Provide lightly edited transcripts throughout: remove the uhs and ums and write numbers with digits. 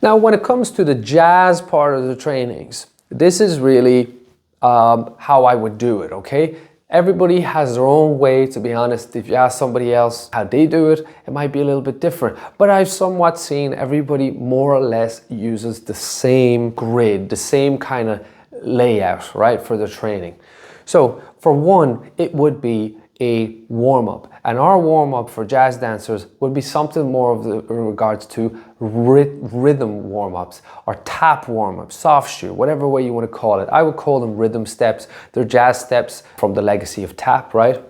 Now, when it comes to the jazz part of the trainings, this is really how I would do it, okay? Everybody has their own way, to be honest. If you ask somebody else how they do it, it might be a little bit different. But I've somewhat seen everybody more or less uses the same grid, the same kind of layout, right, for the training. So for one, it would be a warm-up, and our warm-up for jazz dancers would be something more of the in regards to rhythm warm-ups or tap warm-ups, soft shoe, whatever way you want to call it. I would call them rhythm steps. They're jazz steps from the legacy of tap, right?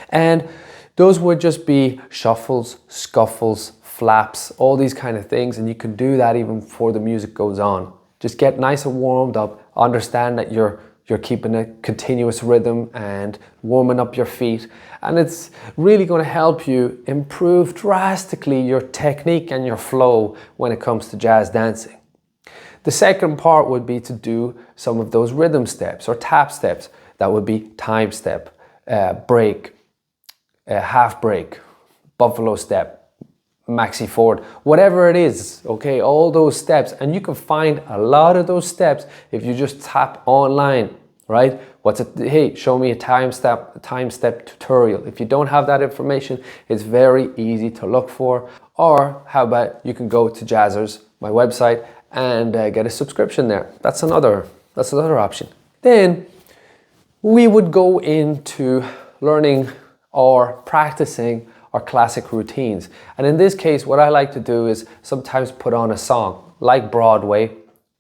And those would just be shuffles, scuffles, flaps, all these kind of things, and you can do that even before the music goes on. Just get nice and warmed up, understand that you're keeping a continuous rhythm and warming up your feet. And it's really going to help you improve drastically your technique and your flow when it comes to jazz dancing. The second part would be to do some of those rhythm steps or tap steps. That would be time step, break, half break, buffalo step, maxi forward, whatever it is, okay, all those steps. And you can find a lot of those steps if you just tap online, right? Hey, show me a time step tutorial. If you don't have that information, it's very easy to look for. Or how about you can go to Jazzers, my website, and get a subscription there. That's another option. Then we would go into learning or practicing our classic routines. And in this case, what I like to do is sometimes put on a song like Broadway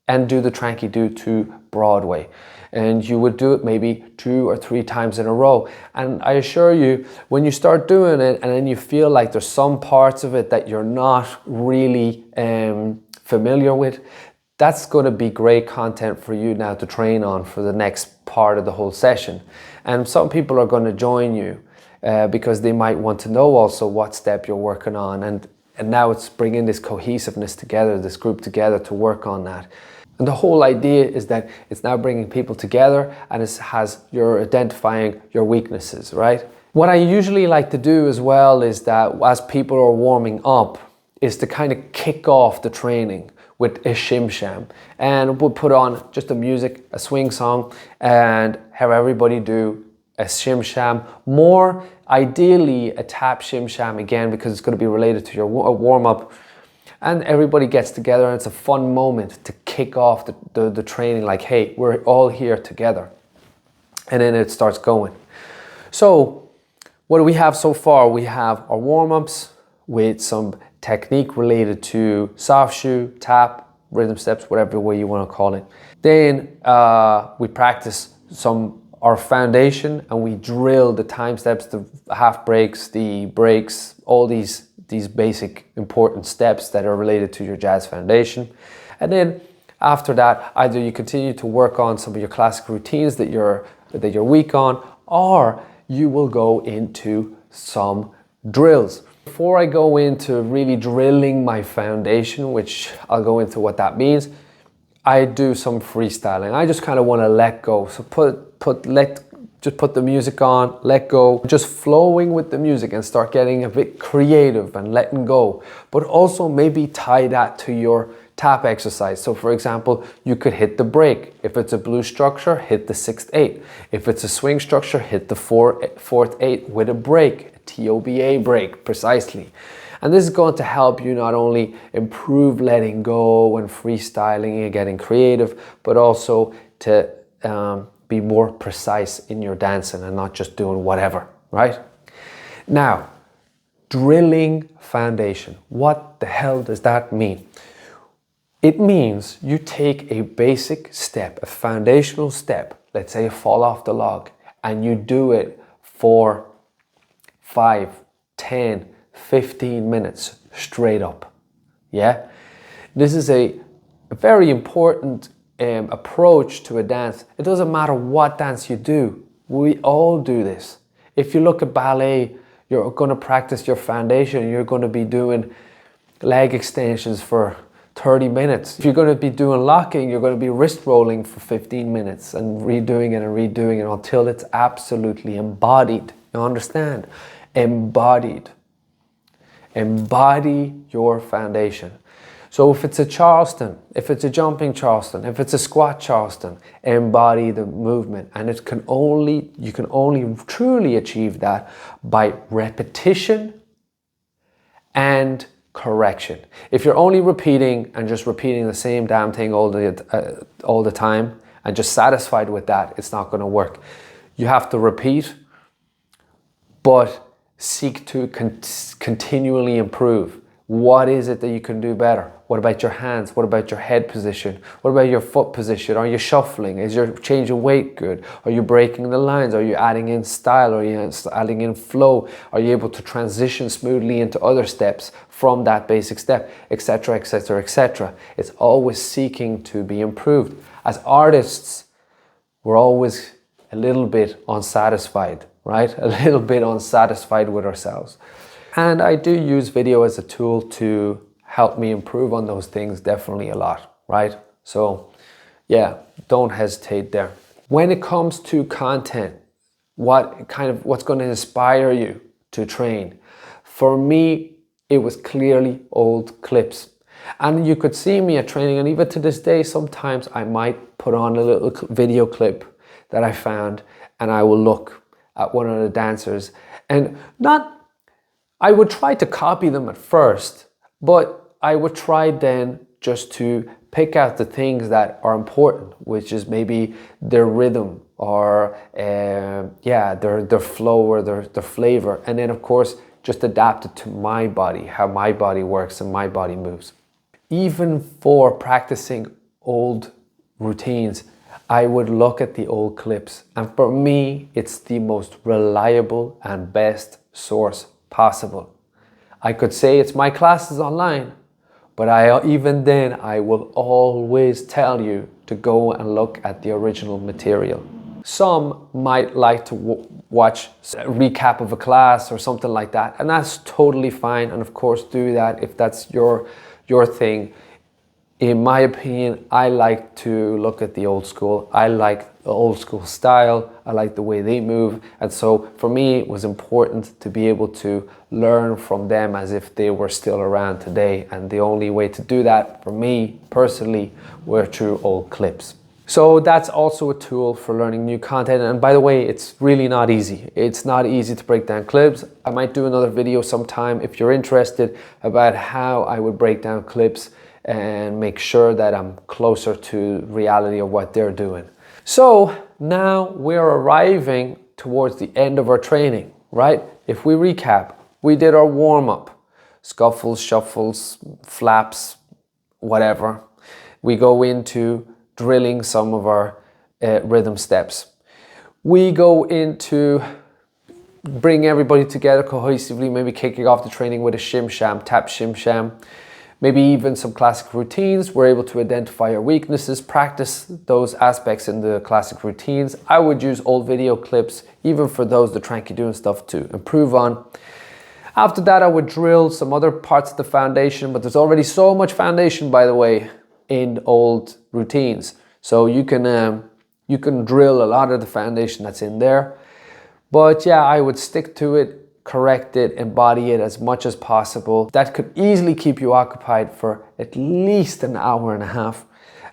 and do the tranky do to Broadway. And you would do it maybe 2 or 3 times in a row. And I assure you, when you start doing it and then you feel like there's some parts of it that you're not really familiar with, that's going to be great content for you now to train on for the next part of the whole session. And some people are going to join you because they might want to know also what step you're working on. And now it's bringing this cohesiveness together, this group together to work on that. And the whole idea is that it's now bringing people together, and you're identifying your weaknesses, right? What I usually like to do as well is that as people are warming up, is to kind of kick off the training with a shim sham. And we'll put on just a music, a swing song, and have everybody do a shim sham. More ideally a tap shim sham again, because it's going to be related to your warm up. And everybody gets together, and it's a fun moment to kick off the training, like, hey, we're all here together. And then it starts going. So what do we have so far? We have our warm-ups with some technique related to soft shoe, tap, rhythm steps, whatever way you want to call it. Then we practice our foundation, and we drill the time steps, the half breaks, the breaks, all these basic important steps that are related to your jazz foundation. And then after that, either you continue to work on some of your classic routines that you're weak on, or you will go into some drills. Before I go into really drilling my foundation, which I'll go into what that means, I do some freestyling. I just kind of want to let go. So just put the music on, let go, just flowing with the music and start getting a bit creative and letting go. But also maybe tie that to your tap exercise. So for example, you could hit the break. If it's a blues structure, hit the 6/8. If it's a swing structure, hit the 4/8 with a break, a TOBA break, precisely. And this is going to help you not only improve letting go and freestyling and getting creative, but also to be more precise in your dancing and not just doing whatever, right? Now, drilling foundation. What the hell does that mean? It means you take a basic step, a foundational step, let's say you fall off the log, and you do it for 5, 10, 15 minutes straight up, yeah? This is a very important approach to a dance. It doesn't matter what dance you do. We all do this. If you look at ballet, you're going to practice your foundation. You're going to be doing leg extensions for 30 minutes. If you're going to be doing locking, you're going to be wrist rolling for 15 minutes and redoing it until it's absolutely embodied. You understand? Embodied. Embody your foundation. So if it's a Charleston, if it's a jumping Charleston, if it's a squat Charleston, embody the movement. And you can only truly achieve that by repetition and correction. If you're only repeating and just repeating the same damn thing all the time and just satisfied with that, it's not going to work. You have to repeat, but seek to continually improve. What is it that you can do better? What about your hands? What about your head position? What about your foot position? Are you shuffling? Is your change of weight good? Are you breaking the lines? Are you adding in style? Are you adding in flow? Are you able to transition smoothly into other steps from that basic step, etc., etc., etc.? It's always seeking to be improved. As artists, we're always a little bit unsatisfied, right? A little bit unsatisfied with ourselves. And I do use video as a tool to help me improve on those things definitely a lot, right? So yeah, don't hesitate there. When it comes to content, what's going to inspire you to train? For me, it was clearly old clips. And you could see me at training, and even to this day, sometimes I might put on a little video clip that I found, and I will look at one of the dancers, and I would try to copy them at first, but I would try then just to pick out the things that are important, which is maybe their rhythm or their flow or their flavor. And then of course, just adapt it to my body, how my body works and my body moves. Even for practicing old routines, I would look at the old clips. And for me, it's the most reliable and best source possible. I could say it's my classes online, but even then I will always tell you to go and look at the original material. Some might like to watch a recap of a class or something like that, and that's totally fine, and of course do that if that's your thing. In my opinion, I like to look at the old school. I like the old school style. I like the way they move. And so for me, it was important to be able to learn from them as if they were still around today. And the only way to do that for me personally were through old clips. So that's also a tool for learning new content. And by the way, it's really not easy. It's not easy to break down clips. I might do another video sometime if you're interested about how I would break down clips and make sure that I'm closer to reality of what they're doing. So now we're arriving towards the end of our training, right? If we recap, we did our warm-up, scuffles, shuffles, flaps, whatever. We go into drilling some of our rhythm steps. We go into bring everybody together cohesively, maybe kicking off the training with a shim sham, tap shim sham. Maybe even some classic routines. We're able to identify our weaknesses, practice those aspects in the classic routines. I would use old video clips, even for those that are doing stuff to improve on. After that, I would drill some other parts of the foundation, but there's already so much foundation, by the way, in old routines. So you can drill a lot of the foundation that's in there. But yeah, I would stick to it, correct it, embody it as much as possible. That could easily keep you occupied for at least an hour and a half.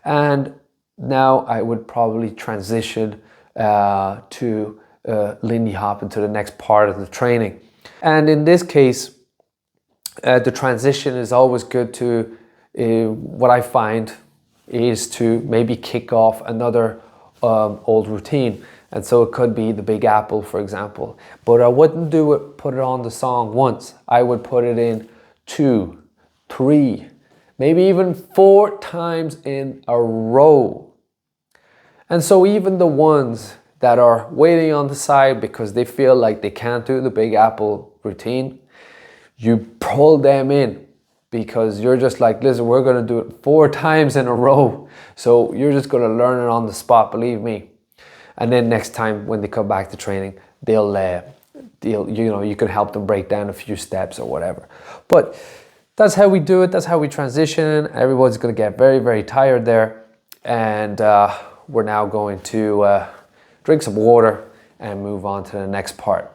And now I would probably transition to Lindy hop into the next part of the training. And in this case, the transition is always good to, what I find is to maybe kick off another old routine. And so it could be the Big Apple, for example. But I wouldn't put it on the song once. I would put it in 2, 3, maybe even 4 times in a row. And so even the ones that are waiting on the side because they feel like they can't do the Big Apple routine, you pull them in because you're just like, listen, we're going to do it 4 times in a row. So you're just going to learn it on the spot, believe me. And then next time when they come back to training, you can help them break down a few steps or whatever. But that's how we do it. That's how we transition. Everyone's going to get very, very tired there. And we're now going to drink some water and move on to the next part.